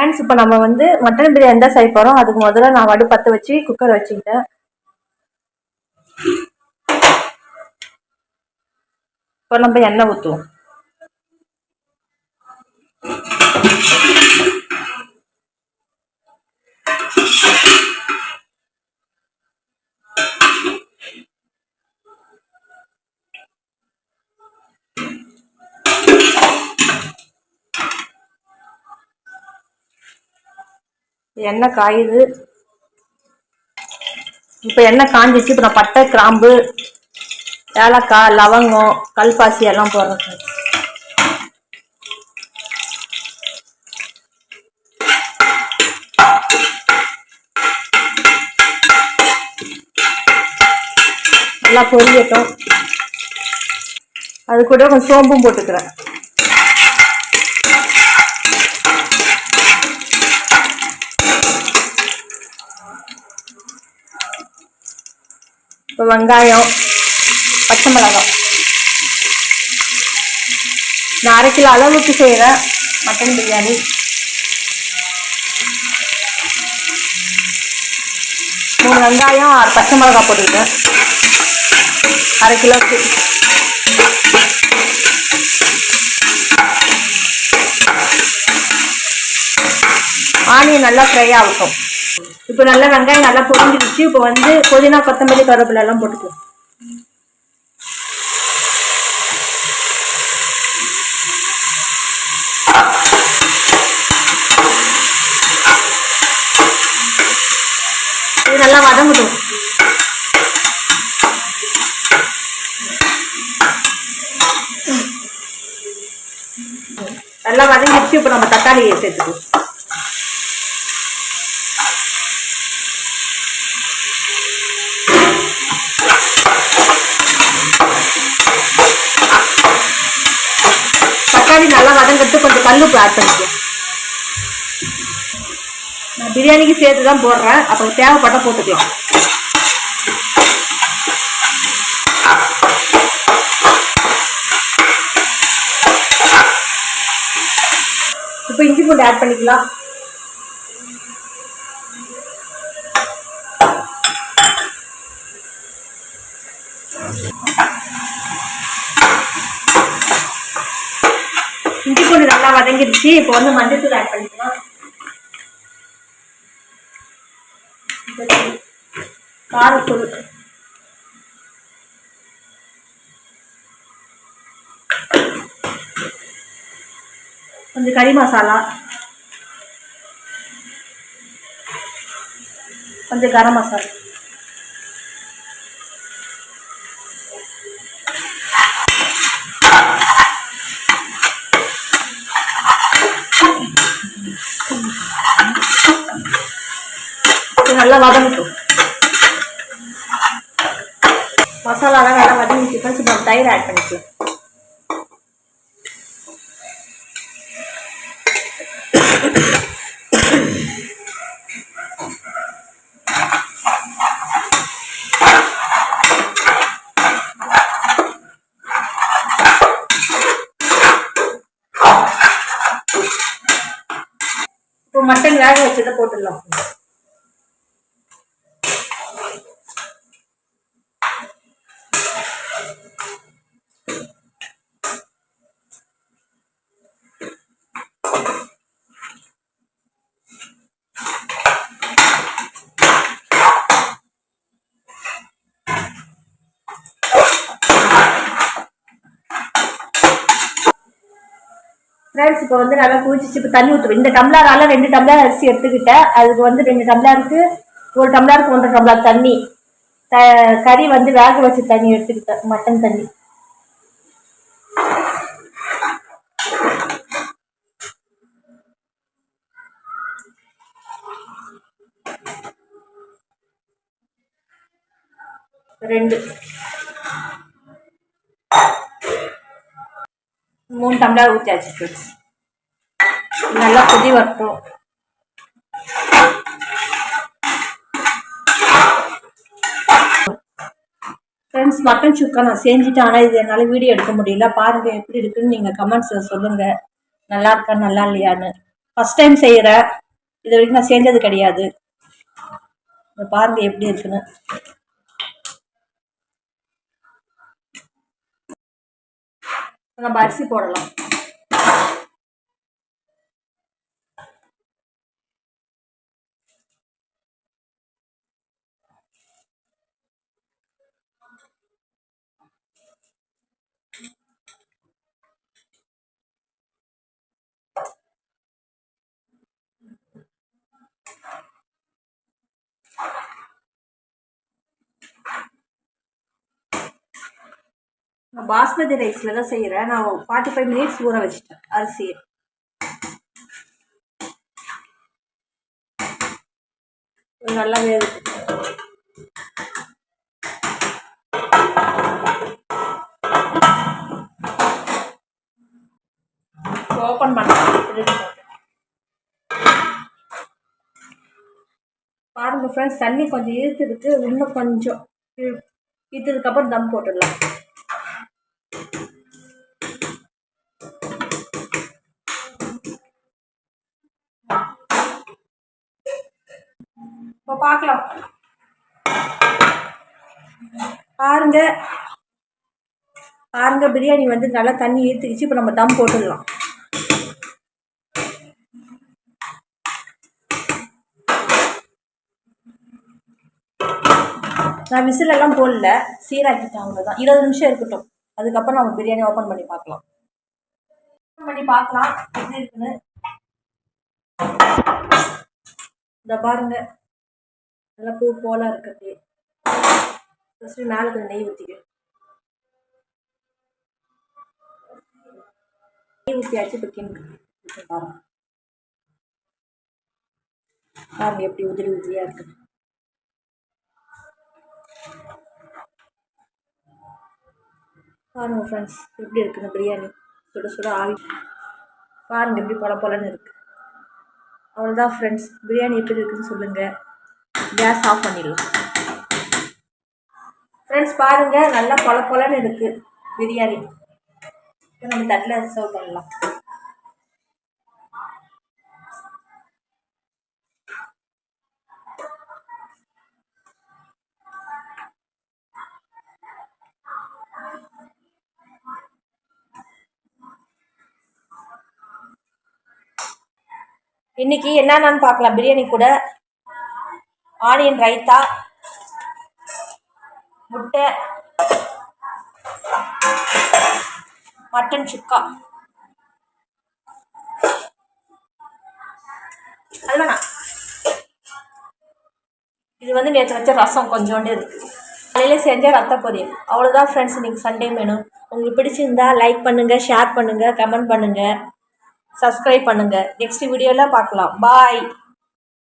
Friends, இப்போ நம்ம வந்து மட்டன் பிரியாணி தான் செய்ய போகிறோம். அதுக்கு முதல்ல நான் வடு பற்ற வச்சு குக்கர் வச்சுக்கிட்டேன். இப்போ நம்ம எண்ணெய் ஊற்றுவோம். எண்ணெய் காயுது. இப்போ எண்ணெய் காஞ்சிச்சு. இப்போ நான் பட்டை, கிராம்பு, ஏலக்காய், லவங்கம், கல்பாசி எல்லாம் போடுறேன். நல்லா பொரியட்டும். அது கூட கொஞ்சம் சோம்பும் போட்டுக்கிறேன். இப்போ வெங்காயம், பச்சை மிளகாய். நான் 1/2 கிலோ அளவுக்கு செய்கிறேன் மட்டன் பிரியாணி. மூணு வெங்காயம், 6 பச்சை மிளகாய் போட்டுக்கிட்டேன் 1/2 கிலோக்கு. ஆனியன் நல்லா ஃப்ரை ஆகட்டும். இப்போ நல்லா வெங்காயம் நல்லா பொரிஞ்சிடுச்சு. இப்போ வந்து புதினா, கொத்தமல்லி, கருவேப்பிலை எல்லாம் போட்டுக்கலாம். இது நல்லா வதங்கட்டும். நல்லா வதங்கிடுச்சு. இப்போ நம்ம தக்காளி சேர்த்துக்குவோம். தக்காளி நல்லா வதங்கிறது கொஞ்சம் கல்லுப்பு ஆட் பண்ணிக்கலாம். நான் பிரியாணிக்கு சேர்த்து தான் போடுறேன். அப்புறம் தேவைப்பட்ட போட்டுக்கலாம். இப்போ இஞ்சி பூண்டு ஆட் பண்ணிக்கலாம். இஞ்சி பூண்டு நல்லா வதங்கிடுச்சு. இப்போ வந்து மஞ்சள் ஆட் பண்ணிக்கலாம். காரத்தூள், கொஞ்சம் கறி மசாலா, கொஞ்சம் கரம் மசாலா. நல்லா வதங்கட்டும். மசாலாலாம் நல்லா வதங்கிச்சு. இப்போ தயிர் ஆட் பண்ணிக்கலாம். இப்போ மட்டன் வேக வச்சதை போட்டுடலாம். ஃப்ரெண்ட்ஸ், இப்போ வந்து நல்லா குளிச்சிச்சு. இப்போ தண்ணி ஊற்றுவேன். இந்த டம்ளரால 2 டம்ளர் அரிசி எடுத்துக்கிட்டேன். அதுக்கு வந்து 2 டம்ளருக்கு 1 டம்ளருக்கு 1.5 டம்ளர் தண்ணி. கறி வந்து வேக வச்ச தண்ணி எடுத்துக்கிட்டேன், மட்டன் தண்ணி. ரெண்டு 3 டம்ளர் ஊற்றியாச்சு ஃப்ரெண்ட்ஸ். நல்லா கொதி வரட்டும். ஃப்ரெண்ட்ஸ், மட்டன் சுக்கா நான் செஞ்சுட்டேன். ஆனால் இது என்னால் வீடியோ எடுக்க முடியல. பாருங்கள் எப்படி இருக்குன்னு நீங்கள் கமெண்ட்ஸில் சொல்லுங்கள். நல்லா இருக்கா நல்லா இல்லையான்னு. ஃபர்ஸ்ட் டைம் செய்கிறேன். இது வரைக்கும் நான் செஞ்சது கிடையாது. இதை பாருங்க எப்படி இருக்குன்னு. நம்ம அரிசி போடலாம். நான் பாஸ்மதி ரைஸில் தான் செய்கிறேன். நான் 45 மினிட்ஸ் ஊற வச்சுட்டேன் அரிசியை. நல்லா வேகுது. ஓப்பன் பண்ணலாம். பாருங்க ஃப்ரெண்ட்ஸ், தண்ணி கொஞ்சம் இழுத்துருக்கு. இன்னும் கொஞ்சம் இழுத்ததுக்கப்புறம் தம் போட்டுடலாம். இப்போ பார்க்கலாம். பாருங்க பாருங்க பிரியாணி வந்து நல்லா தண்ணி ஏற்றிக்கிச்சு. இப்போ நம்ம தம் போட்டுடலாம். நான் விசில் எல்லாம் போடல, சீராக்கிட்டேன் அவ்வளோதான். 20 நிமிஷம் இருக்கட்டும். அதுக்கப்புறம் நம்ம பிரியாணி ஓப்பன் பண்ணி பார்க்கலாம். எப்படி இருக்குன்னு. இந்த பாருங்க, நல்லா பூ போல இருக்குது. ஃபஸ்ட்டு மேலே கொஞ்சம் நெய் ஊற்றிக்க. நெய் ஊற்றியாச்சு. இப்போ பாருங்க பாருங்க எப்படி உதிரி உதிரியாக இருக்குது. பாருங்கள் ஃப்ரெண்ட்ஸ் எப்படி இருக்குன்னு பிரியாணி. சுட சுட ஆவி. பாருங்கள் எப்படி பொல பொலன்னு இருக்குது. அவ்வளோதான் ஃப்ரெண்ட்ஸ், பிரியாணி எப்படி இருக்குன்னு சொல்லுங்கள். கேஸ் ஆஃப் பண்ணிடலாம். ஃப்ரெண்ட்ஸ் பாருங்கள், நல்லா பொல பொலன்னு இருக்குது பிரியாணி. இப்போ நம்ம தட்டில் சர்வ் பண்ணலாம். இன்னைக்கு என்னென்னு பார்க்கலாம். பிரியாணி கூட ஆனியன் ரைத்தா, முட்டை, மட்டன் சுக்கா. அதுவேணா, இது வந்து நேற்று வச்ச ரசம் கொஞ்சோண்டு இருக்குது. காலையில் செஞ்ச ரத்த பொரியல். அவ்வளோதான் ஃப்ரெண்ட்ஸ் இன்னைக்கு சண்டே மெனு. உங்களுக்கு பிடிச்சிருந்தா லைக் பண்ணுங்கள், ஷேர் பண்ணுங்கள், கமெண்ட் பண்ணுங்கள், சப்ஸ்கிரைப் பண்ணுங்கள். நெக்ஸ்ட் வீடியோவில் பார்க்கலாம். பாய்.